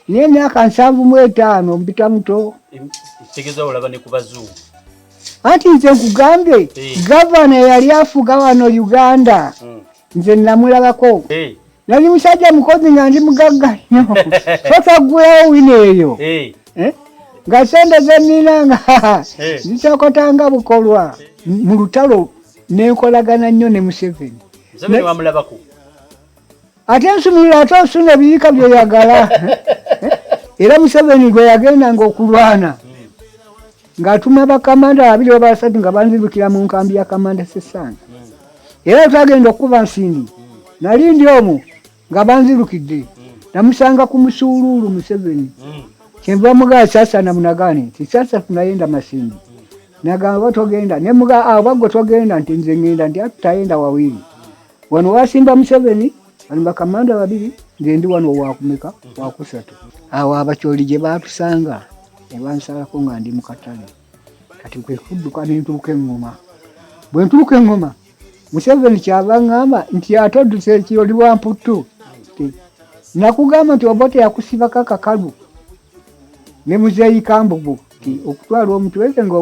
n'emyaka 75 mpita muto. Tegeza olaba ne kubazungu. Ati nze nkugambye gavana yali afuga wano Uganda. Nze namulabako. Nali musajja mukozi nga ndi mugagga nnyo. Totagulawo wino eyo. Nga sente ze nnina nga zikyakotanga bukolwa. Mu lutalo nenkolagana nnyo ne Museveni. Museveni wamulabako. Ate nsumulira ate osuna ebiyika byeyagala. Era Museveni gwe yagendanga okulwana. Ng'atuma bakamanda 2 oba 3 nga banzibukira mu nkambi ya kamanda Ssanga. Era twagenda okuba nsindi. Nali ndi omwo nga banzirukidde. Namusanga ku musuululu Museveni. Kyenva mugaa sasa na munagani nti sasa tunayenda Masindi. Nagamba togenda ne mugaa abaggo togenda nti nze ngenda nti atayenda wawili. Wano wasimba Museveni bali bakamanda 2 ngendi wano wakumeka wakusatu. Awo abakyoli gye batusanga ne bansalako nga ndi mu katale. Kati kwe kudduka n'entuuka engoma. Bwe ntuuka engoma Museveni kyava ngamba nti atodduse ekyoli bwa mputtu. Nakugamba nti Obote yakusiba kakakalu. Ne muzeeyi Kambugu ti okutwala omuntu wese nga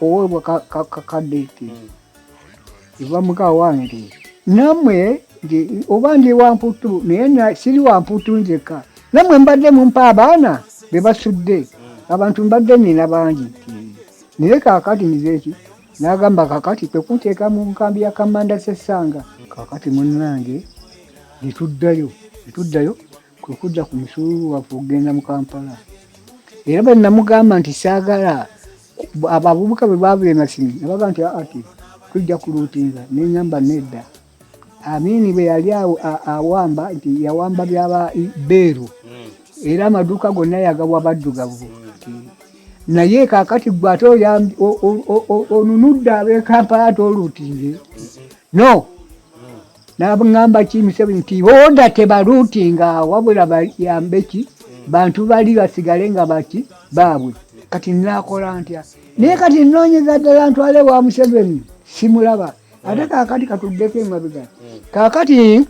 oweebwa kakadde ti. Iva muka wange namwe ndi oba ndi wa mputtu naye siri wa mputtu njeka. Namwe mbadde mumpa abaana be basudde. Abantu mbadde nina bangi. Naye kakati nizeki nagamba kakati tekunteeka mu nkambi ya kamanda Ssanga. Kakati munnange lituddayo kujja ku musuulu wafu ogenda mu Kampala. Era bwe namugamba nti saagala abavubuka bwe baavula Masini nabaga nti ati tujja kuluutinga neŋŋamba nedda. Amini bwe yali awamba nti yawamba byaba Beeru era amaduuka gonna yagabwa baddugavu. Naye kakati gwe ate onunudde ab'e Kampala toluutinge. No. N'abangamba ki Museveni nti oda tebaluutinga wabula bayambe ki bantu bali basigale nga baki baabwe. Kati nakola ntya. Naye kati nnoonyeza ddala ntwale wa Museveni simulaba. Ate kakati katuddeko emabega. Kakati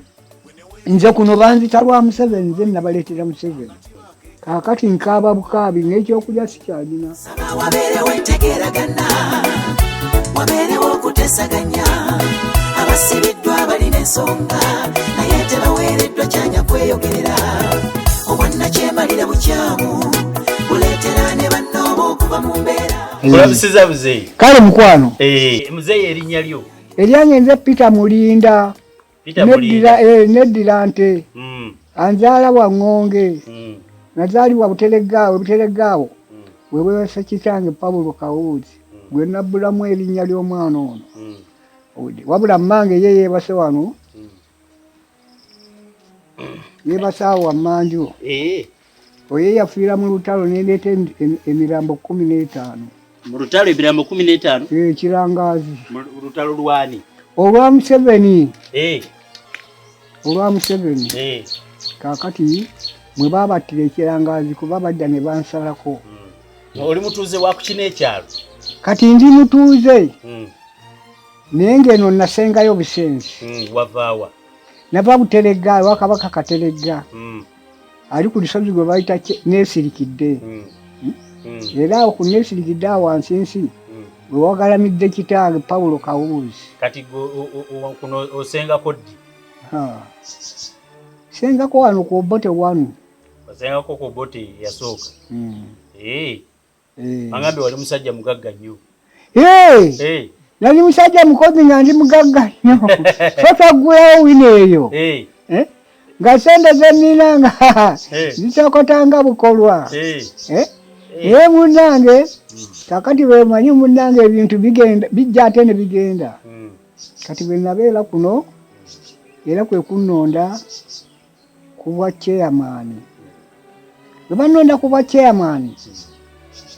nze kuno banzita lwa Museveni nze nabaleetera Museveni. Kakati nkaaba bukaabi n'ekyokulya sikyalina. Wabeerewo entegeeragana, wabeerewo okutesaganya, abasibiddwa balina ensonga naye tebaweereddwa kyanya kweyogerera. Obwannakyemalira bukyamu buleetera ne bannooba okuva mu mbeera. Olabisiza buzeeyi. Kale mukwano. Muzeeyi erinnya lyo? Eryange nze Peter Mulinda. Neddira nte. Anzaala wa Ngonge. Nazaalibwa Buteregaawo. Weewesa kitange Pawulo Kawuuzi. Gwe nabbulamu erinnya ly'omwana ono. Wabula mmange ye yeebase wano. Yeebase awo wammanju. Oye yafiira mu lutalo n'endeeta emirambo 15. Mu lutalo ebirambo 15? Kirangaazi. Mu lutalo lwani? Olwa Museveni. Olwa Museveni. Kakati mwe baabattira ekirangaazi kuba badda ne bansalako. Oli mutuuze wa ku kino ekyalo? Kati ndi mutuuze. Naye ng'eno nasengayo busenzi. Wavaawa? Nava Buteregga wa Kabaka Kateregga. Ali ku lusozi gwe bayita Neesirikidde. Era awo ku Neesirikidde awo wansi we wagalamidde kitange Pawulo Kawuuzi. Kati kuno osengako ddi? Sengako wano ku Obote wano. Osengako ku Obote yasooka? Angambe wali musajja mugagga nnyo. Nali musajja mukozi nga ndi mugagga nnyo. Totagulawo wino eyo. Nga sente ze nnina nga zikyakotanga bukolwa. Naye munnange kakati bemanyi munnange ebintu bijja ate ne bigenda. Kati bwe nabeera kuno era kwe kunnonda ku bwa chairman. Bwe bannonda ku bwa chairman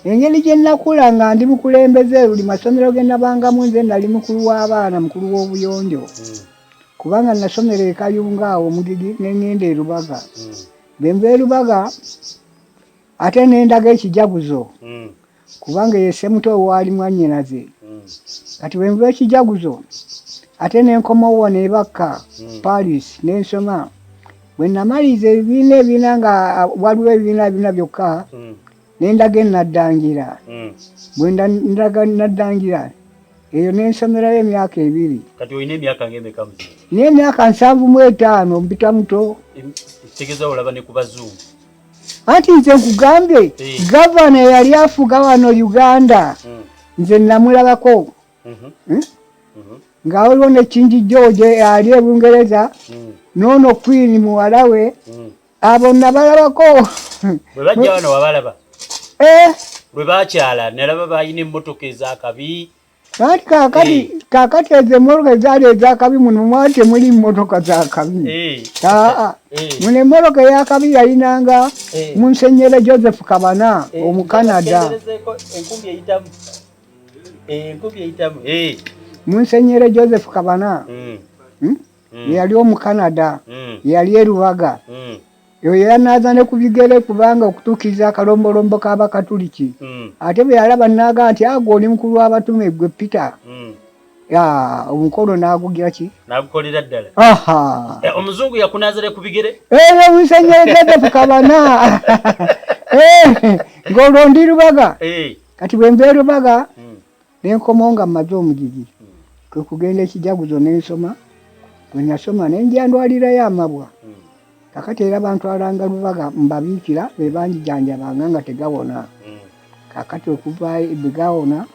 engeri gye nnakula nga ndi mukulembeze luli masomero ge nabangamu nze nali mukulu w'abaana mukulu w'obuyonjo. Kubanga nasomera e Kayunga awo Mugigi n'engenda e Lubaga. Bwe nva e Lubaga ate nendaga ekijaguzo. Kubanga ye ssemuto waali mwannyinaze. Kati bwe nva ekijaguzo ate nenkomawo n'ebakka Paris n'ensoma bwe namaliza ebibiina nga waliwo ebibiina byokka nendaga enaddangira bwe ndaga naddangira eyo nensomerayo emyaka 2. Kati olina emyaka ng'emeka Muze? N'emyaka 75 mpita muto. Kitegeeza olaba ne ku bazungu. Anti nze nkugambye gavana yali afuga wano Uganda nze namulabako nga waliwo ne Kingi George ali e Bungereza n'ono Queen muwala we abo nabalabako. Bwe bajja wano wabalaba? Bwe bakyala nalaba balina emmotoka ez'akabi. Kakati ezo emmotoka ezaali ez'akabi muno mwali temuli mmotoka z'akabi. Muno emmotoka ey'akabi yalinanga Munsenyere Joseph Kabana Omukanada. Munsenyere Joseph Kabana yali Omukanada yali e Lubaga. Yo yanaza ne kubigere kubanga okutukiza akalombolombo k'Abakatuliki. Ate bwe yalaba naga nti ago oli mukulu w'abatume gwe Peter. Omukolo n'agugira ki? N'agukolera ddala. Omuzungu yakunazire ku bigere? Munsenyere Joseph Kabana. Ng'olwo ndi Lubaga. Kati bwe mbeera Lubaga nenkomawo nga mmaze omugigi. Kwe kugenda ekijaguzo n'ensoma. Bwe nasoma ne njandwalirayo amabwa. Kakati era bantwalanga Lubaga mbabiikira be banjijanjabanga nga tegawona. Kakati okuva ebigawona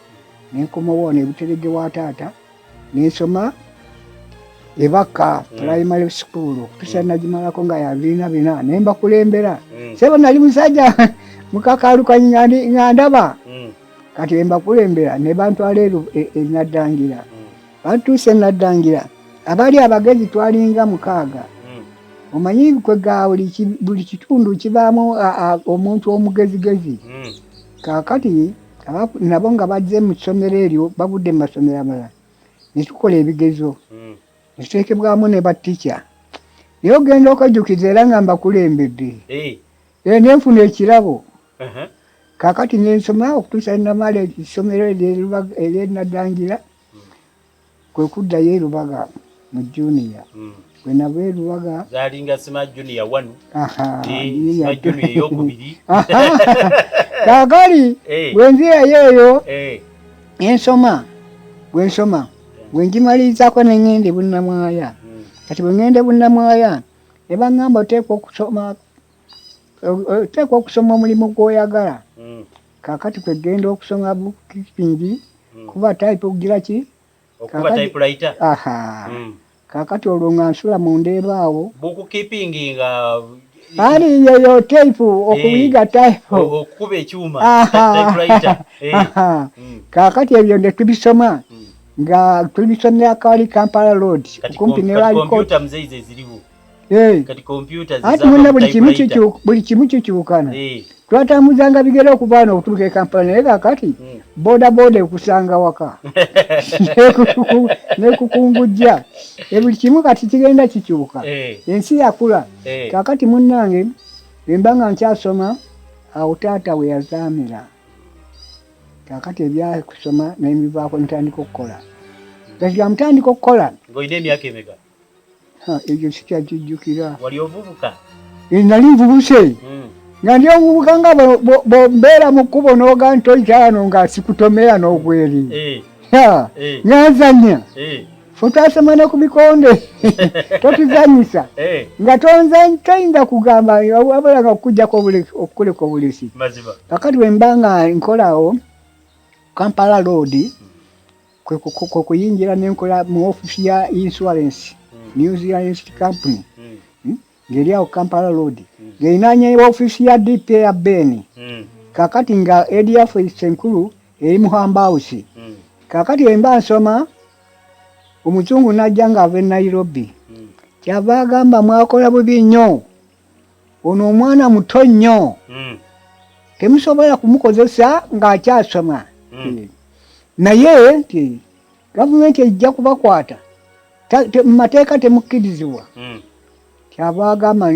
nenkomawo n'ebiterege wa taata nensoma ebaka primary school okutuusa nagimalako nga ya 24 nembakulembera. Sebo nali musajja mukakalukanyi nga ndaba. Kati embakulembera ne bantwala enaddangira. Bantuuse enaddangira abali abagezi twalinga 6. Omanyi kwega buli kitundu kibaamu omuntu omugezigezi. Kakati nabo nga bazze mu ssomero eryo babudde mu masomero amalala ne tukola ebigezo ne tuteekebwamu ne batica. Naye ogenda okajjukiza era nga mbakulembedde ne nfuna ekirabo. Kakati nensoma okutuusa namala essomero ery'enaddangira kwe kuddayo e Lubaga mu junior. Bwe nava e Lubaga zalinga sima junior 1 sima junior ey'okubiri. Kakali bwe nzirayo eyo ensoma bwe nsoma bwe ngimalirizaako ne ŋŋenda e Bunnamwaya. Kati bwe ŋŋenda e Bunnamwaya ne baŋŋamba oteekwa okusoma omulimu gw'oyagala. Kakati kwe genda okusoma bookkeeping kuba type okugira ki? Okuba typewriter. Kakati olwo nga nsula mu ndeeba awo. Bookkeeping nga ali yo type okuyiga type. Okukuba ekyuma typewriter. Kakati ebyo nde tubisoma nga tubisomera kali Kampala Road kumpi ne wali computer mzeize ziriwo. Kati computer ati muna buli kimu kikyukana. Twatambuzanga bigere okuva wano okutuuka e Kampala naye kakati boda ekusanga waka nekukungujja buli kimu kati kigenda kikyuka. Ensi yakula. Kakati munnange bemba nga nkyasoma awo taata we yazaamira. Kakati ebyakusoma n'ebivaako ntandika okukola. Kati mutandika okukola. Ng'olina emyaka emeka? Ebyo sikyakijjukira. Wali ovubuka? Nali nvubuse. Nga ndi omuvubuka nga bw'ombeera mu kkubo n'oga ntoyitaano nga sikutomera n'ogweri. Nga nzannya. Ffe twasoma ne ku bikonde totuzanyisa. Nga toyinza kugamba wabula nga okuggyako okukuleka obulesi. Kakati bwe mba nga nkolawo Kampala Road kwe kuyingira n'enkola mu ofisi ya insurance New Zealand Company. Ngeri awo Kampala Road ng'erinaanye ofisi ya DP ya Beni. Kakati nga area office enkulu eri mu House. Kakati emba nsoma omuzungu najja ng'ava e Nairobi. Kyava agamba mwakola bubi nnyo. Ono omwana muto nnyo. Temusobola kumukozesa ng'akyasoma. Naye nti gavumenti ejja kubakwata. Mu mateeka temukkirizibwa. Kyava agamba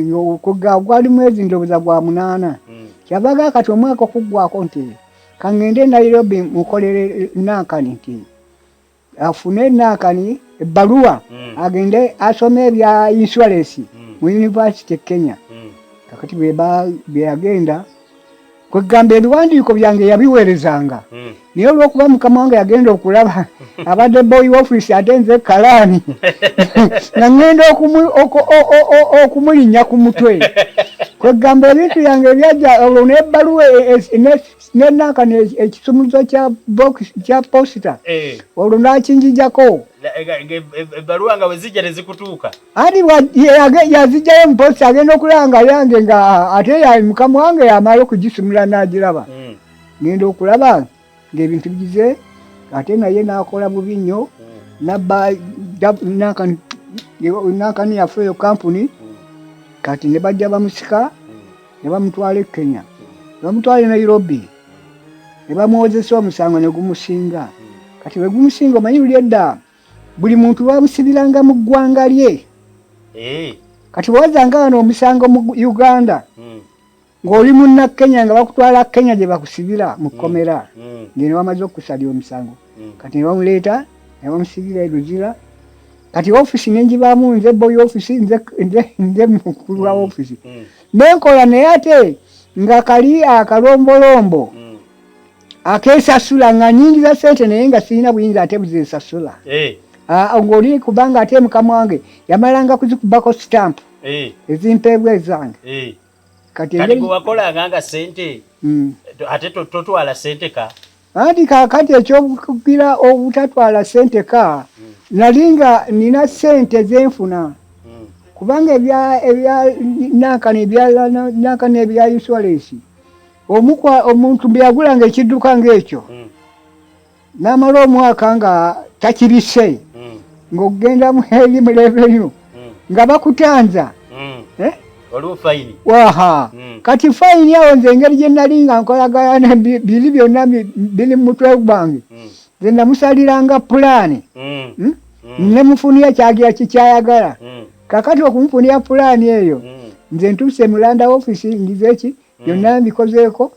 gwali mwezi ndowooza gwa 8. Kyava agamba kati omwaka okuggwako nti kaŋŋende Nairobi mukolere nankani nti afune nankani ebbaluwa agende asome ebya insurance mu University Kenya. Kakati beyagenda kwegamba ebiwandiiko byange yabiweerezanga. Naye olw'okuba mukama wange yagenda okulaba abadde boy office ate nze kalaani nga ngenda okumulinnya ku mutwe. Kwegamba ebintu yange ebyajja olwo n'ebbaluwa nenakano ekisumulizo kya posita olwo nakinjijjako. Ebbaluwa nga wezijja tezikutuuka. Ati yazijjayo mu posita agenda okulanga yange nga ate mukama wange yamala okugisumula n'agiraba. Ngenda okulaba ng'ebintu bigize ate naye n'akola bubi nnyo nabba nankani yaffe eyo kampuni kati ne bajja bamusika ne bamutwala e Kenya ne bamutwala e Nairobi ne bamuwozesa omusango ne gumusinga. Kati we gumusinga omanyi luli edda buli muntu bamusibiranga mu ggwanga lye. Kati bwazanga wano omusango mu Uganda ng'oli munna Kenya nga bakutwala Kenya gye bakusibira mu kkomera ng'ene bamaze okusalira omusango. Kati ne bamuleeta ne bamusibira e Luzira. Kati ofisi nenjibaamu nze boy ofisi nze mukulu wa ofisi nenkola naye ate nga kali akalombolombo akeesasula nga nyingiza sente naye nga sirina buyinza ate buzesasula. Ng'oli kubanga ate mukama wange yamalanga kuzikubako stamp ezimpeebwa ezange. Kati gwewakolanga nga sente ate totwala sente ka. Anti kakati ekyokugira obutatwala sente ka nalinga nina sente zenfuna kubanga ebya nankani ebya insurance omuntu byagulanga ekidduka ng'ekyo n'amala omwaka nga takibise ng'okugenda mu eri mu revenue nga bakutanza waliwo fayini. Waha kati fayini awo nze engeri gye nalinga nkolagana biri byonna biri mu mutwe gwange nze namusaliranga pulaani ne mufunira kyagira kikyayagala. Kakati okumufunira pulaani eyo nze ntuse mu Land Office ngize byonna mbikozeeko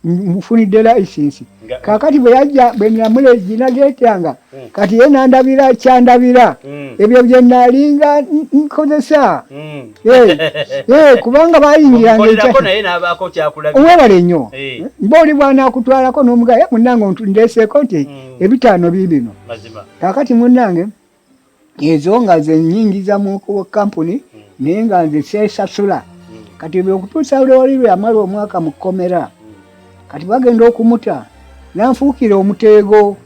mufunidde license. Kakati bwe yajja bwe namule ginageetanga kati ye nandabira kyandabira ebyo bye nalinga nkozesa kubanga bayingiranga naye n'abaako kyakulaga owebale nnyo mbooli bwana akutwalako n'omugaya munnange ntundeseeko nti ebitaano bibino. Kakati munnange ezo nga ze nnyingiza mu kampuni naye nga nze seesasula. Kati bwe okutuusa lwoli lwe amala omwaka mu kkomera kati bagenda okumuta nanfuukira omuteego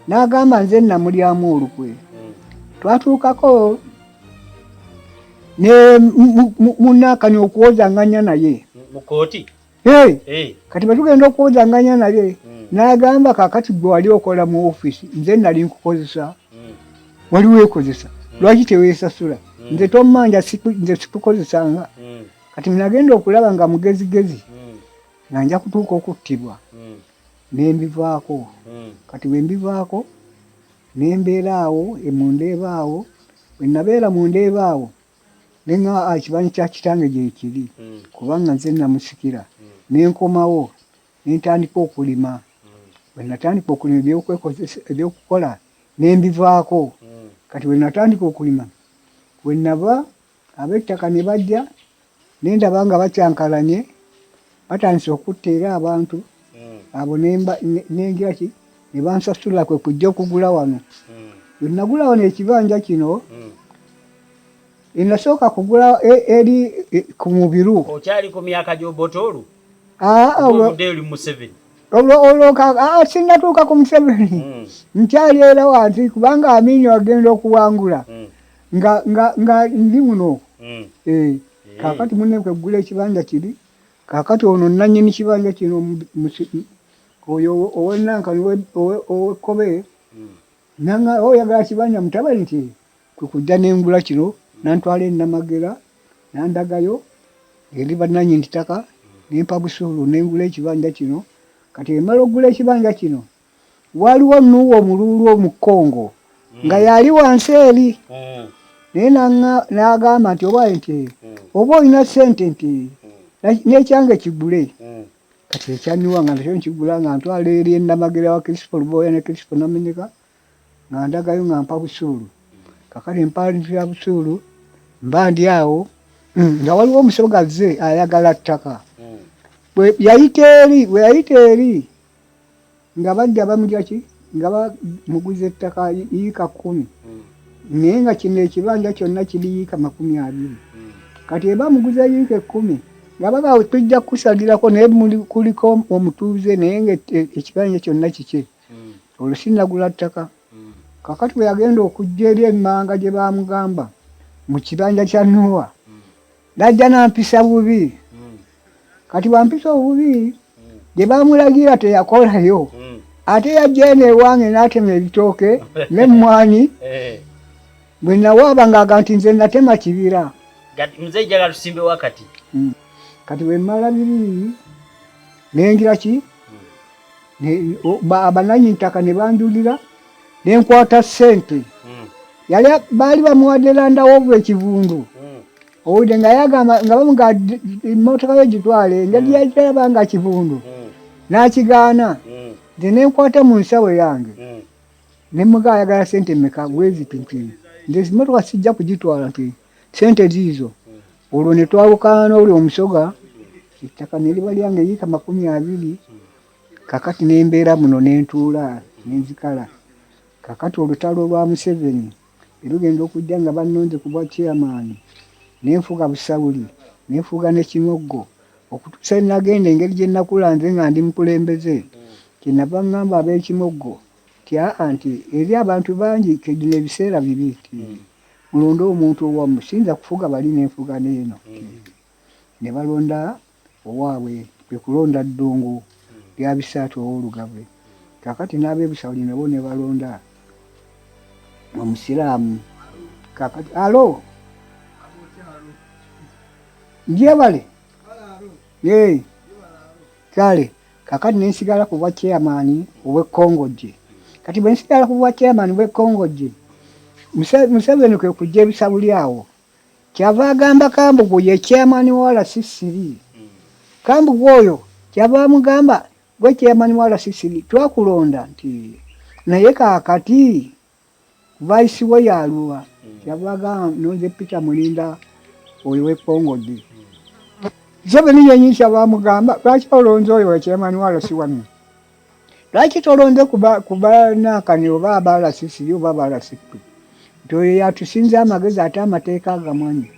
n'agamba nze namulyamu olukwe. Twatuukako ne munnakani okuwozanganya naye mu kooti. Kati bwe tugenda okuwozanganya naye n'agamba kakati gwe wali okola mu ofisi nze nali nkukozesa wali weekozesa lwaki teweesasula nze tommanja nze sikukozesanga. Kati nagenda okulaba nga mugezigezi nga nja kutuuka okuttibwa nembivaako. Kati bwe mbivaako nembeera awo emundeeba awo bwe nabeera mundeeba awo nenga ekibanyi kya kitange gye kiri kubanga nze namusikira nenkomawo nentandika okulima. Bwe natandika okulima ebyokukola nembivaako. Kati bwe natandika okulima bwe nava ab'ettaka ne bajja nendaba nga bakyankalanye batandise okutta era abantu abo nengira ki ne bansasula kwe kujja okugula wano. Bwe nagula wano ekibanja kino nasooka kugula eri ku Mubiru. Okyali ku myaka gy'obotoolu? Oli Museveni? Olwo sinnatuuka ku Museveni nkyali era wansi kubanga Amini agenda okuwangula nga ndi muno. Kakati munne kwegula ekibanja kiri kakati ono nannyini kibanja kino oyo owenankani owekkobe nanga oyagala kibanja mutabani nti kwekujja nengula kino nantwala enamagera nandagayo eri bannannyini ttaka nempa busuulu nengula ekibanja kino. Kati emala okugula ekibanja kino waliwo Nuwo omuluulu omukongo nga yali wansi eri naye n'agamba nti oba nti oba olina sente nti n'ekyange kigule. Kati ekyaniwa nga nakyo nkigula nga ntwala eri enamagera wa Crispo Luboya ne Crispo Namenyeka nga ndagayo nga mpa busuulu. Kakati mpaalira busuulu mba ndi awo nga waliwo omusogaze ayagala ttaka bwe yayita eri nga bajja bamulya ki nga bamuguza ettaka yiika 10 naye nga kino ekibanja kyonna kiri yiika 20 kati eba muguza yiika 10 nga baga tujja kusalirako naye kuliko omutuuze naye nga ekibanja kyonna kike olwo sinagula ttaka kakati bwe yagenda okujja eri emmanga gye bamugamba mu kibanja kya Noah najja nampisa bubi kati wampisa obubi gye bamulagira teyakolayo ate yajja eno ewange n'atema ebitooke n'emmwanyi bwe nawaaba ng'aga nti nze natema kibira kati bwe mmala bibiri nengira ki abananyi ntaka ne banjulira nenkwata ssente yali baali bamuwadde landawovu ekivundu owulire nga yagamba nga bamuga emmotoka yo gitwale engeri yakiraba nga kivundu n'akigaana nze nenkwata mu nsawo yange nemuga ayagala ssente mmeka bweziti nti nze emmotoka sijja kugitwala nti ssente ziizo olwo ne twawukana n'oli omusoga ettaka ne liba lyange yiika 20 kakati nembeera muno nentuula nenzikala kakati olutalo lwa Museveni erugenda okujja nga bannonze ku bwa chairman nenfuga Busawuli nenfuga ne Kimoggo okutuusa nagenda engeri gye nakula nze nga ndi mukulembeze kyenava ngamba ab'Ekimoggo nti eri abantu bangi kedina ebiseera bibi mulonde omuntu owamu siyinza kufuga bali nenfuga neeno ne balonda owaabwe kwe kulonda ddungu lya Bisaatu ow'Olugave kakati n'ab'Ebusawuli nabo ne balonda omusiraamu kakati alo njebale kale kakati nensigala ku bwa chairman ow'Ekkongojje kati bwe nsigala ku bwa chairman w'Ekkongojje Museveni kwe kujja Ebisawuli awo kyava agamba Kambugu ye chairman wa RCC Kambugu oyo kyava amugamba gwe chairman wa RCC twakulonda nti naye kakati vice we yaluwa kyava agamba nonze Peter Mulinda oyo w'Ekkongojje Museveni yenyisha bamugamba lwaki olonze oyo we chairman wa RCC lwaki tolonze kuba nakani oba aba RCC oba aba RCC ntoyo yatusinza amagezi ate amateeka agamwanyi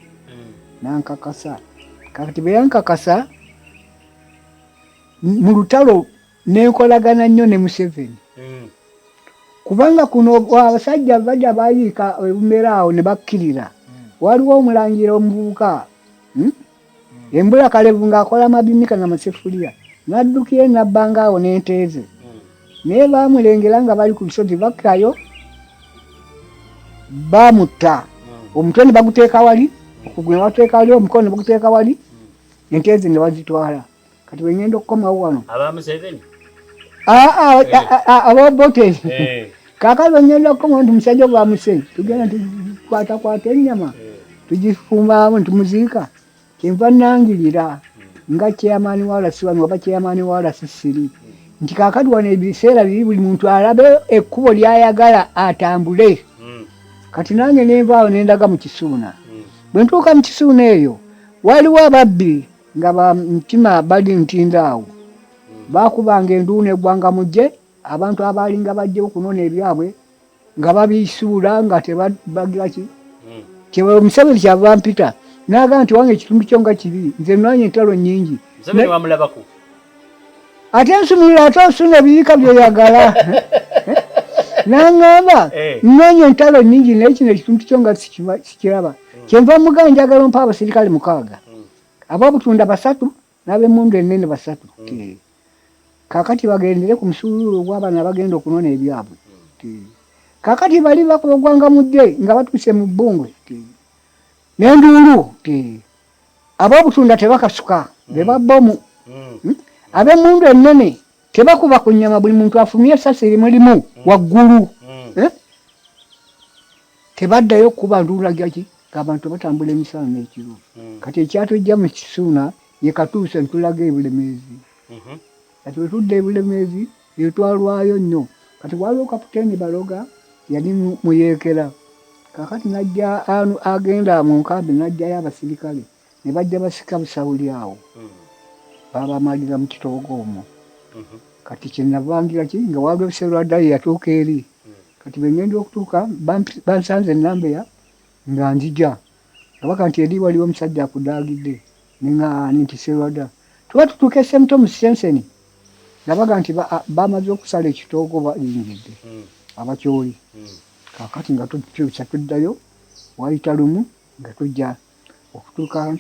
nankakasa kakati bwe yankakasa mu lutalo nenkolagana nnyo ne Museveni kubanga kuno abasajja bajja bayiika Olw'Embeera awo ne bakkirira waliwo omulangira omuvubuka embula Kalevu ng'akola mabinika na masefuliya n'addukira nabbanga awo n'enteeze naye baamulengera nga bali ku lusozi bakkayo bamutta omutwe ne baguteeka wali okugulu ne bateeka wali omukono ne baguteeka wali enteeze ne bazitwala kati bwe ngenda okukomawo wano ababoteri kaakati bwe ngenda okukomawo nti musajja ogwa Museveni tugenda tukwatakwata ennyama tugifumbamu ntumuziika kyenva nangirira nga chairman wa RCC oba chairman wa RCC nti kaakati wano ebiseera biri buli muntu alabe ekkubo lyayagala atambule kati nange nenvaawo nendaga mu Kisuuna bwe ntuuka mu Kisuuna eyo waliwo ababbi nga bamutima bali ntinda awo bakubanga enduuna eggwanga mujje abantu abalinga bajje okunona ebyabwe nga babisuula nga tebagira ki kyebwe Museveni kyava mpita naga nti wange ekitundu kyo nga kibi nze nanye entalo nnyingi ate nsumulira ate osuna ebiyiika byoyagala nangamba nanye entalo nnyingi naye kino ekitundu kyo nga sikiraba kyenva mugamba njagala ompa abasirikale 6 ab'obutunda 3 n'ab'emmundu ennene 3 kakati bagendere ku musululu ogw'abaana bagenda okunona ebyabwe kakati bali bakogwanga mudde nga batuuse mu bbungwe n'enduulu ab'obutunda tebakasuka be babbomu ab'emmundu ennene tebakuba ku nnyama buli muntu afumye essasi erimulimu waggulu tebaddayo kuba nduula gyaki ng'abantu batambula emisana n'ekiro kati ekyatujja mu Kisuuna ye katuuse ntulaga ebulemeezi kati bwe tudda ebulemeezi etwalwayo nnyo kati waliwo kapiteeni Baloga yali muyeekera kakati najja agenda mu nkambi najjayo abasirikale ne bajja basika busawuli awo babamalira mu kitoogo omwo kati kyenavangira ki nga waliwo Sserwaddayo yatuuka eri kati bengenda okutuuka bansanze Nambeya nga nzija abaka nti eri waliwo omusajja akudaagidde neŋŋaani nti Sserwaddayo tuba tutuuka Semutomu Senseni nabaga nti bamaze okusala ekitoogo bayingidde abakyoli kakati nga tukyusa tuddayo wayita lumu nga tujja okutuuka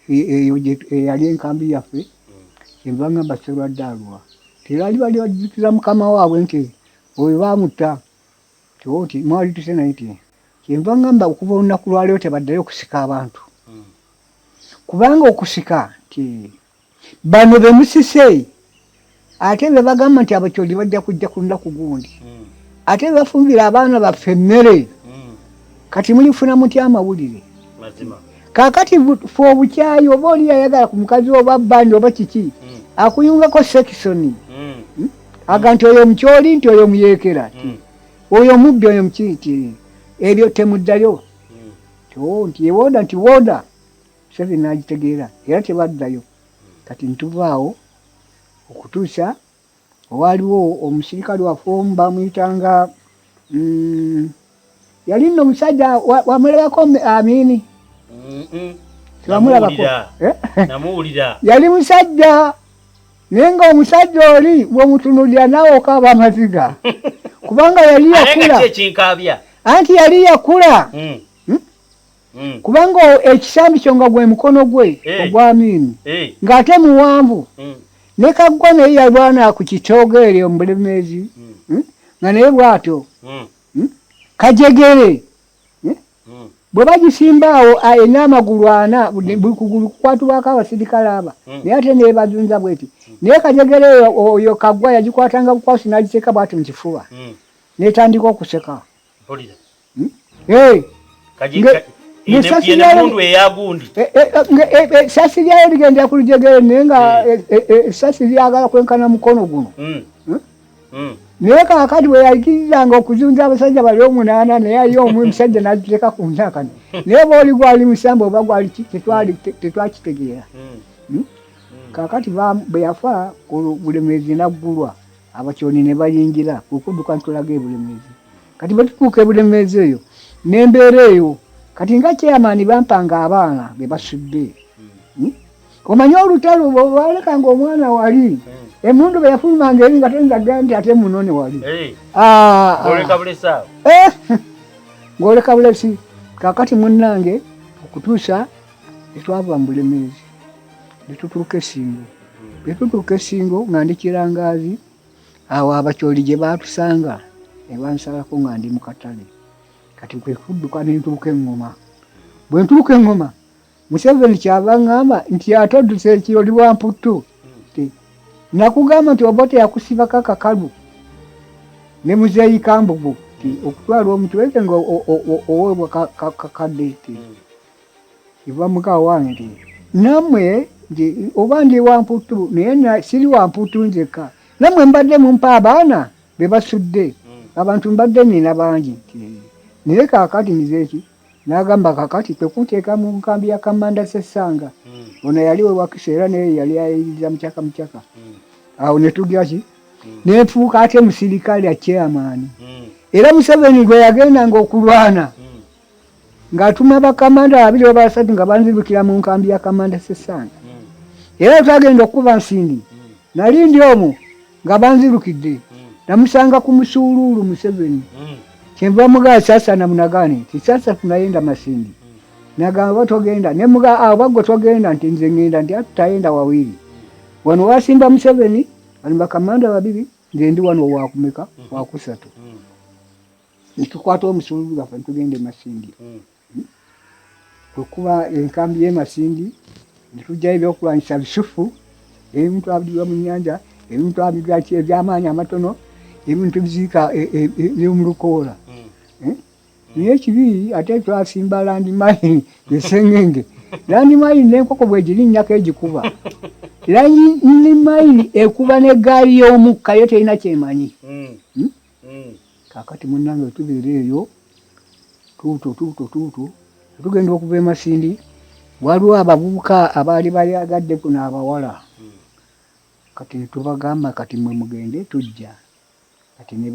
eyo yali enkambi yaffe kyenva ngamba Sserwaddayo alwa teraali bali bajjukiza mukama waabwe nti oyo baamutta nti mwali tuse naye ti kyenva ngamba okuva olunaku lwaleero tebaddayo okusika abantu kubanga okusika nti bano bemusise ate be bagamba nti abakyoli bajja kujja ku lunaku gundi ate bafumbira abaana baffe emmere kati mulifuna mutya amawulire kakati fe obukyayi oba oli yayagala ku mukazi oba bbandi oba kiki akuyungako sekisoni aga nti oyo mukyoli nti oyo muyeekera oyo mubbi oyo mukiiti ebyo temuddayo nti ewooda nti wooda Museveni n'agitegeera era tebaddayo kati ntuvaawo okutuusa waliwo omusirikale waffe omu bamuyitanga yali nno omusajja wamulabako Amini tewamulabako yali musajja naye nga omusajja oli bw'omutunulira nawe okaaba amaziga kubanga yali yakula anti yali yakula kubanga ekisambi kyo nga gwe mukono gwe ogwa Amini ng'ate muwanvu ne Kaggwa naye yalwana ku kitoogo eryo Omukulembeze nga naye bw'atyo Kajegere bwe bagisimbaawo ayina amagulu 4 buli kugulu kukwatibwako abasirikale aba naye ate nebazunza bweti naye Kajegere oyo Kaggwa yagikwatanga bukwasi n'agiteeka bw'ati mu kifuba n'etandika okuseka essasi lyayo ligenda ku Lujegere naye nga essasi lyagala kwenkana mukono guno naye kaakati bwe yayigirizanga okuzunza abasajja bali 8 naye ayo omwe omusajja n'agiteeka ku ntaka naye booli gwali musambu oba gwali tetwakitegeera kaakati bwe yafa Obukulembeze naggulwa abakyoni ne bayingira okudduka ntulaga Obukulembeze kati bwe tutuuka Obukulembeze eyo n'embeera eyo kati nga chairman bampanga abaana be basudde omanyi olutalo balekanga omwana wali emundu be yafulumanga eri nga tenzaga nti ate munone wali ng'oleka bulesi kakati munnange okutuusa etwava mu Bukulembeze netutuuka Essingo betutuuka Essingo nga ndi kirangaazi awo abakyoli gye baatusanga ne bansalako nga ndi mu katale kati kwe kudduka ne ntuuka Engoma bwe ntuuka Engoma Museveni kyava ngamba nti ate odduse ekiyoli bwa mputtu nakugamba nti oba teyakusibako akakalu ne muzeeyi Kambugu okutwala omutweke nga oweebwa kakadde kiva muka wange nti nammwe oba ndi wa mputtu naye siri wa mputtu nzekka nammwe mbadde mumpa abaana be basudde abantu mbadde nina bangi naye kaakati nizeeki n'agamba kakati tekunteeka mu nkambi ya Kamanda Ssanga ono yali we wakisa era naye yali ayiriza mukyaka awo ne tugya ki neefuuka ate musirikale chairman era Museveni gwe yagendanga okulwana ng'atuma bakamanda 2 oba 3 nga banzibukira mu nkambi ya Kamanda Ssanga era twagenda okuba nsindi nali ndi omwo nga banzirukidde namusanga ku musuuluulu Museveni kyenva mugaa sasa namunagane nti sasa tunayenda Masindi nagamba togenda ne mugaa abagwe togenda nti nze ngenda nti atayenda wawiri wano wasimba Museveni bali bakamanda 2 nze ndi wano wakumeka wakusatu nitukwata omusuuluulu gaffe tugende Masindi okuba enkambi y'e Masindi nitujjayo ebyokulwanyisa bisufu ebimu twabidwa mu nnyanja ebimu twabidwa ebyamaanyi amatono ebintu biziika ebyomulukoola naye ekibi ate twasimba landmine esengenge landmine n'enkoko bwegirinnyako egikuba landmine ekuba n'eggaali y'omukka yo terina kyemanyi kakati munnange wetubeera eyo tuuto tugenda okuva e Masindi waliwo abavubuka abaali bayagadde kuno abawala kati ne tubagamba kati mwe mugende tujja kati ne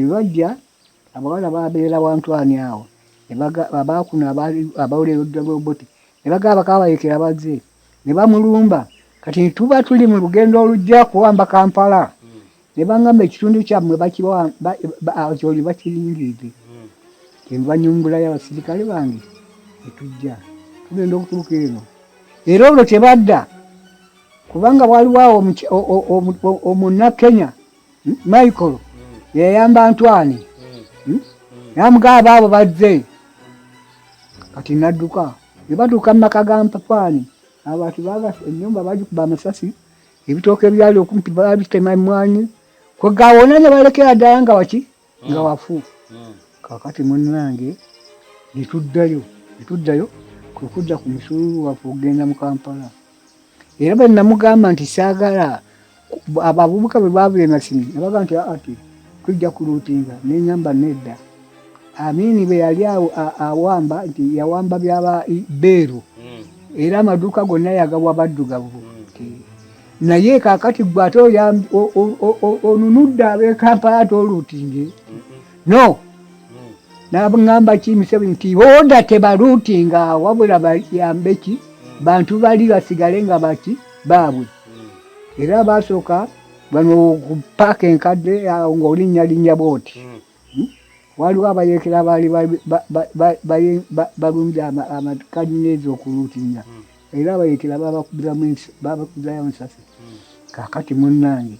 bajja abawala babeera wantwani awo abakuno abawulira odda lw'obote ne bagamba kabayekera bazze ne bamulumba kati tuba tuli mu lugendo olujja kuwamba Kampala ne bangamba ekitundu kyammwe kyoli bakirindiridde banyumbulayo abasirikale bange netujja tugenda okutuuka eno era olwo tebadda kubanga waliwo Omunnakenya Michael yayamba Ntwani namugamba abo bazze kati nadduka ne batuuka mu maka ga Mpapani abantu ennyumba bagikuba amasasi ebitooke byali okumpi babitema emmwanyi kwegawona ne balekera ddala nga nga wafu kakati munnange netuddayo kwekudda ku musululu waffe okugenda mu Kampala era bwe namugamba nti saagala abavubuka bwe baavula e Masindi ne baga nti ati tujja kuluutinga neŋŋamba nedda Amini bwe yali awamba nti yawamba byaba Beeru era amaduuka gonna yagabwa baddugavu naye kaakati gwe ate onunudde ab'e Kampala ate oluutinge no n'aŋŋamba ki Museveni nti boda tebaluutinga wabula bayambe ki bantu bali basigale nga baabwe era basooka bano ku paaka enkadde ng'olinnyalinnya booti waliwo abayekera baali balumbye amakalineezi okuluutinga era abayekera babakuzayo ensasi kaakati munnange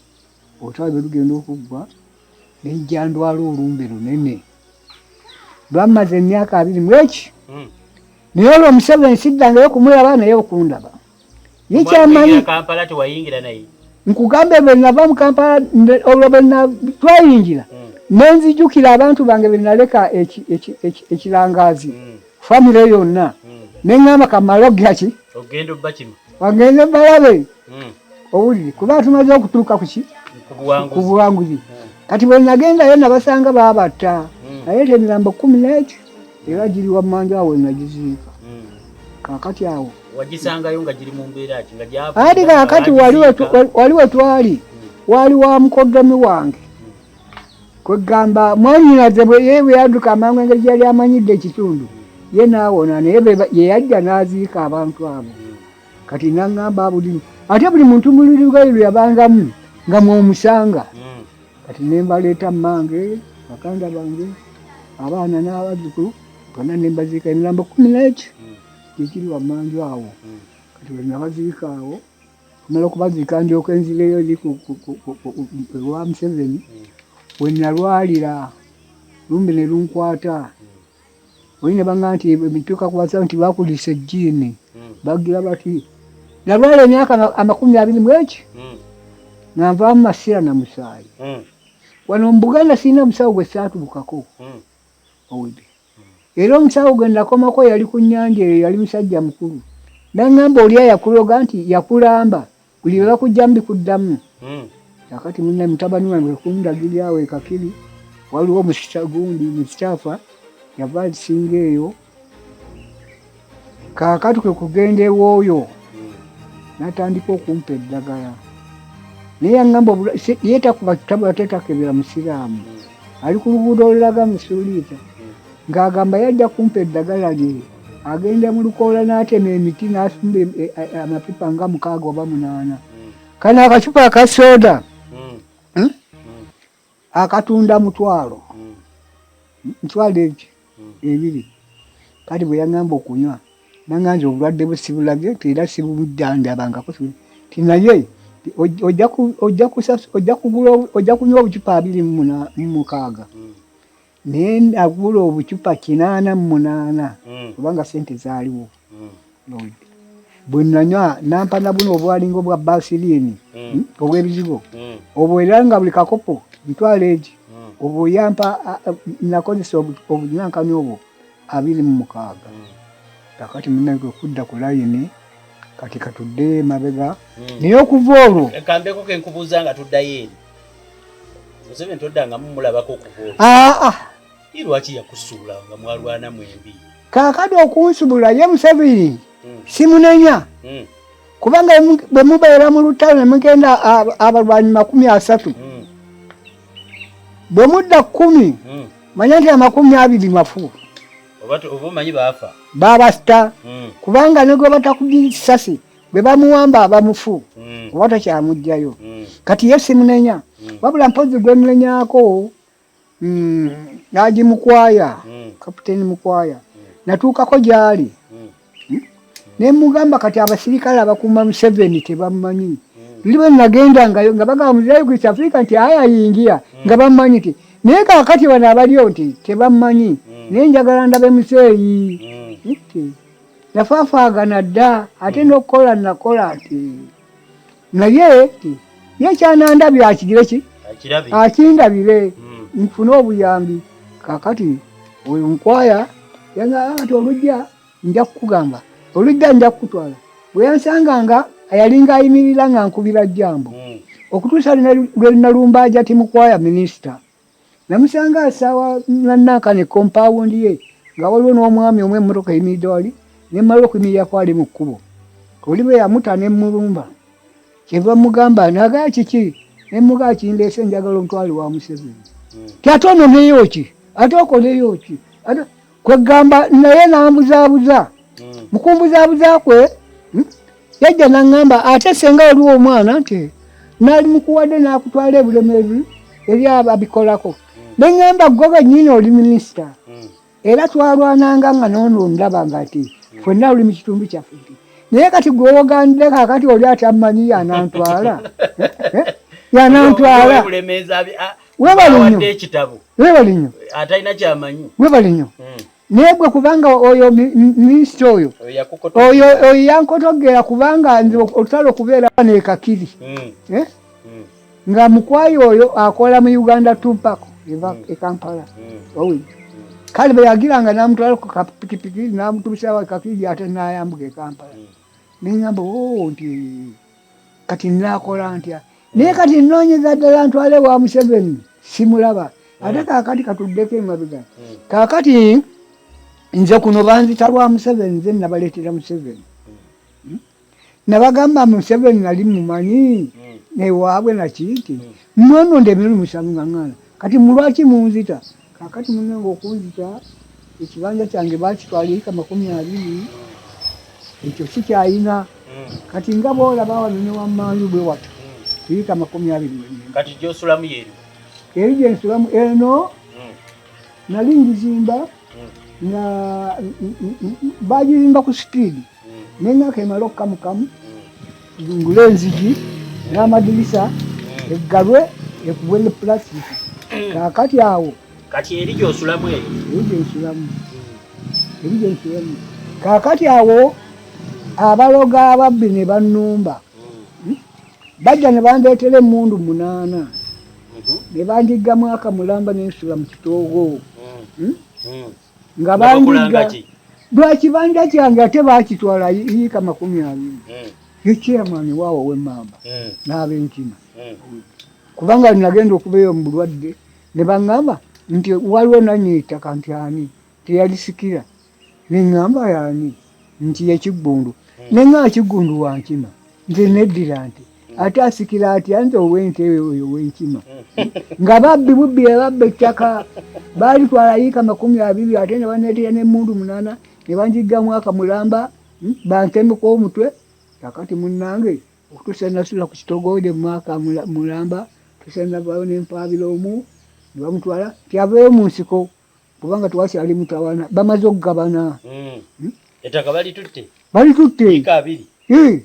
otaba bwe lugenda okuggwa nejjandwala olumbe lunene lwammaze emyaka 20 naye olwo Museveni siddangayo kumulaba naye okundaba ye kyamanyi Kampala tewayingira naye nkugambe bwe nava mu Kampala olwo bwe twayingira nenzijukira abantu bange bwe naleka ekirangaazi famire yonna neŋŋamba kamalo gyaki ogenda obba kino wagende balabe owulire kuba tumaze okutuuka ku buwanguzi kati bwe nagendayo nabasanga baabatta naye emirambo 11 era giri wammanja awo nagiziika kaakati awo wagisangayo nga giri mu mbeera ki nga ati kaakati waliwo twali wali wa mukoddomi wange kwegamba mwanyinaze ye bwe yadduka amangu engeri gyali amanyidde ekitundu ye naawona naye ye yajja n'aziika abantu abo kati naŋŋamba buli ate buli muntu mululugayo lwe yabangamu nga mwomusanga kati nembaleeta mmange bakanda bange abaana n'abazzukulu bonna nembaziika emirambo 11 gyekiri wammanja awo kati bwe nabaziika awo kumala okubaziika ndyoka enzireyo eri ewa Museveni bwe nalwalira lumbe ne lunkwata oyine banga nti emituuka kubasa nti bakulisa ejjiini bagira bati nalwala emyaka 21 nga nvaamu masira na musaayi wano mu Buganda sirina musawo gwe saatubukako owedde era omusawo gwe nakomako yali ku nnyanja eyo yali musajja mukulu naŋŋamba oli ayakuloga nti yakulamba buli bwe bakujja mbikuddamu kakati munne mutabani wange kundagiri awo ekakiri waliwo musita gundi musitafa yava singa eyo kaakati kwe kugenda ewooyo natandika okumpa eddagala naye yaŋŋamba yeetakuba kitabu ateetakebera musiraamu ali ku luguudo olulaga musuuliita ng'agamba yajja kumpa eddagala lye agenda mu lukoola n'atema emiti n'asumba amapipa nga 6 oba 8 kano akacupa akasooda akatunda mutwalo eki 2 kati bwe yaŋŋamba okunywa naŋŋanze obulwadde bwe sibulabye era sibumujjandabangako tinaye ojja kunywa obucupa 26 naye nagula obucupa 88 kubanga sente zaaliwo bwe nanywa nampana buno obwalingo bwa basiliini obw'ebizigo obwo era nga buli kakopo ntwala egi obwo yampa nakozesa obunyankani obwo 26 kakati munnange okudda ku layini kati katudde mabega naye okuva olwo kambeko kenkubuuza nga tuddayo eri Museveni toddanga mumulabako okuva olwo Lwaki yakusuula nga mwalwana mwembi? Kaakati okunsubula ye Museveni simunenya. Kubanga bwe mubeera mu lutalo ne mugenda abalwanyi 30. Bwe mudda 10 manya nti 20 mafu. Oba omanyi baafa? Baabasita. Kubanga ne gwe batakubye kisasi bwe bamuwamba abamufu oba takyamugjayo. Kati ye simunenya. Wabula mpozi gwe mulenyaako Haji Mukwaya, Kapiteni Mukwaya. Natuukako gyali. Ne mugamba kati abasirikale abakuuma Museveni tebamumanyi. Liwe nagenda nga bagamba muzayi ku Afrika nti ayingira nga bamumanyi ti. Naye kaakati bano abaliyo nti tebamumanyi. Naye njagala ndabe museeyi. Nafaafagana dda ate n'okukola nakola ati. Naye ye kyanandabye akigire ki? Akindabire. Nfune obuyambi. Kaakati oyo Mukwaya yanga ati olujja nja kukugamba. Olujja nja kukutwala. Bwe yansanganga ayalinga ayimirira nga nkubira jambo. Okutuusa lwe nalumbaja ti Mukwaya minisita. Namusanga asawa nannaka ne compound ye nga waliwo n'omwami omwe emmotoka eyimiridde wali nemala okuyimirira kwali mu kkubo. Oli bwe yamuta ne mulumba. Kyeva mugamba nagaya kiki? Ne mugaa kindeese njagala omutwale wa Museveni. Ate ononeyo ki? Ate okoleyo ki? Kwegamba naye nambuzaabuza. Mukumbuzaabuza kwe yajja n'aŋŋamba ate senga waliwo omwana nti naali mukuwadde n'akutwala ebulemeezi eri ababikolako. Ne ŋŋamba gwe nnyini oli minisita. Era twalwananga nga n'ono ndaba nga ati ffenna oli mu kitundu kyaffe. Naye kati gwe wogandire kaakati oli atammanyi yanantwala. Yanantwala. Webali nnyo. Atalina kyamanyi. Webali nnyo. Naye gwe kubanga oyo minisita oyo yankotogera kubanga nze olutalo okubeera n'ekakiri. Nga Mukwaya oyo akola mu Uganda Tumpako e Kampala. Kale bwe yagiranga n'amutwala ku kapikipiki n'amutuusa wa kakiri ate n'ayambuka e Kampala. Neŋŋamba nti kati naakola ntya. Naye kati nnoonyeza ddala ntwale wa Museveni simulaba. Ate kaakati katuddeko emabega. Kaakati nze kuno banzita lwa Museveni nze nabaleetera Museveni. Nabagamba Museveni nali mumanyi newaabwe nakinti. Mmwononda emirundi 5 ng'aŋŋaana. Kati mulwaki munzita? Kaakati munnange okunzita ekibanja kyange baakitwala eka 20. Ekyo sikyayina. Kati nga boolaba wano ne wammanyi bwe wata. Eka 20. Kati gy'osulamu yeeri? Eri gye nsulamu eno nali ngizimba nga bagizimba ku sipiidi. N'engaka emala okukamukamu ngule enzigi n'amadirisa eggalwe ekubwe ne pulasitiki. Kaakati awo. Kati eri gy'osulamu eyo? Eri gye nsulamu. Kaakati awo abaloga ababbi ne bannumba. Bajja ne bandeetera emmundu 8. Ne bandiggamu akamulamba n'ensula mu kitoogo. Nga bandigga lwakibanja kyange ate baakitwala yiika 20. Ye chairman waawo w'emmamba n'ab'enkima. Kubanga nagenda okubeeyo mu bulwadde ne baŋŋamba nti waliwo nannyeittaka nti ani teyalisikira. Ne ŋŋamba yaani nti Yekiggundu. Ne ŋŋamba Kiggundu wa nkima. Nze neddira nti ate asikira atya nze ow'ente oyo ow'enkima. Nga bubbi babba ettaka baalitwala yiika 20 ate ne baneetera n'emmundu 8 ne banjiggamu akamulamba bankemeko omutwe. Kakati munnange okutuusa nasula ku kitogode mu akamulamba tuusa navaayo n'empaabira omu ne bamutwala tyaveeyo mu nsiko kubanga twakyali mutawana bamaze okugabana. Ettaka balitutte? Balitutte. Yiika 2.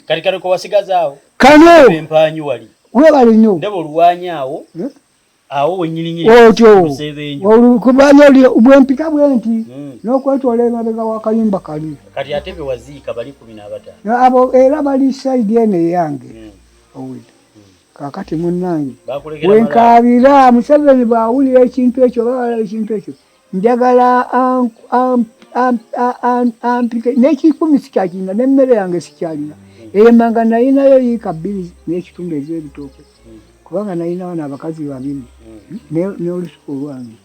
Kati kano kowasigaza kano empanyi wali webali nnyo ndaba oluwanyi awo wennyini otyo kubanga bwempita bwenti n'okwetwala emabega w'akayumba kali. Kati ate be waziika bali 15 abo era bali saidi eno eyange. Kaakati munnange wenkaabira Museveni bw'awulira ekintu ekyo bawala ekintu ekyo njagala ampike n'ekikumi sikyakirina n'emmere yange sikyalina. Emanga nayinayo yiika 2 n'ekitundu ez'ebitooke kubanga nayina wano abakazi 2 n'olusuku lwange.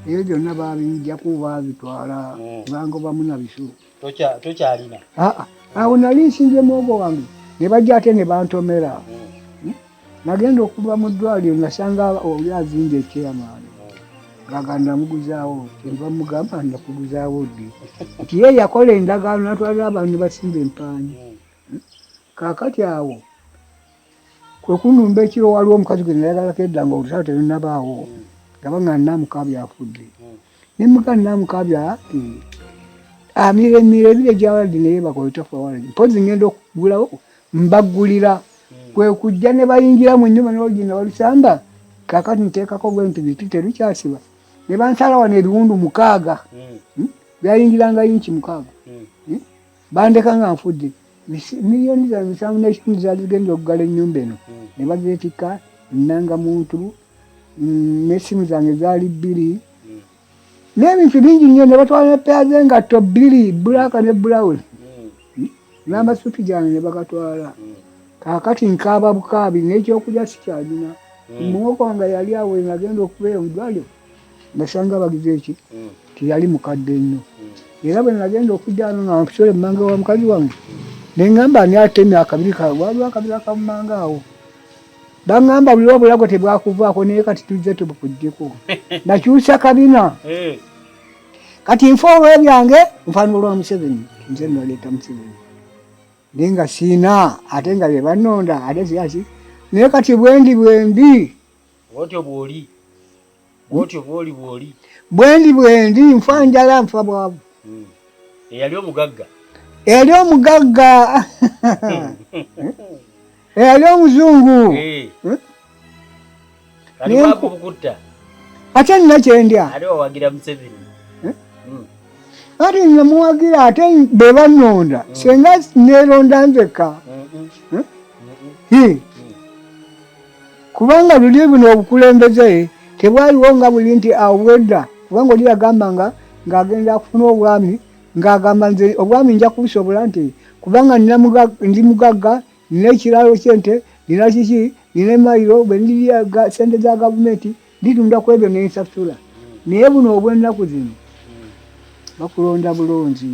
ebyo byonna babinjjaku babitwala bangobamu na bisu. Tokyalina? Awo nali nsinze muwogo wange ne bajja ate ne bantomera. Nagenda okuva mu ddwaliro nasanga oli azimbye ekyamaani ng'agenda muguzaawo kyenva mugamba nakuguzaawo ddi nti ye yakola endagaano natwalira abantu ne basimba empaanyi. Kaakati awo kwe kunumba ekiro waliwo omukazi gwe nayagalako edda nga olusawo terunabaawo gaba nga Namukabya afudde. Ne muka Namukabya amiremire ebire gy'abaladi naye bakola tofa waladi mpozi ngenda okugulawo mbaggulira kwe kujja ne bayingira mu nnyumba n'olugina balusamba. Kaakati nteekako gwe nti bitu terukyasiba ne bansala wano ebiwundu 6 byayingiranga inchi 6 bandeka nga nfudde. Miliyoni za 7.5 zaali zigenda okugala ennyumba eno ne bazeetikka nnanga muntu n'essimu zange zaali 2 n'ebintu bingi nnyo ne batwala n'eppeya z'engatto 2 bbulaaka ne bbulawuni n'amasuuti gange ne bagatwala. Kaakati nkaaba bukaabi n'ekyokulya sikyalina. Muwogo wange yali awo nagenda okubeera mu ddwaliro nasanga bagize eki tiyali mukadde nnyo. Era bwe nagenda okujja wano nga mpusole emmanga wa mukazi wange ne ŋŋamba ani atemye akabiri kawe waliwo akabiri akammanga awo. Baŋŋamba buli obulago tebwakuvaako naye kati tuzze tubukuddeko. Nakyusa kabina. Kati nfa olw'ebyange nfaanana olwa Museveni nze naleeta Museveni. Naye nga siina ate nga be bannonda ate siyasi naye kati bwendi bwendi nfa njala nfa bwavu. Eyali omugagga eyali omuzungu ate nina kyendya ate namuwagira ate be bannonda senga neeronda nzekka kubanga luli buno obukulembeze tebwaliwo nga buli nti awedda kubanga oli yagamba ng'agenda kufuna obwami ng'agamba nze obwami nja kubusobola nti kubanga ndi mugagga nina ekiralo kyente nina kiki nina emayiro bwe ndiri sente za gavumenti nditunda ku ebyo n'ensasula naye buno obw'ennaku zino bakulonda bulungi.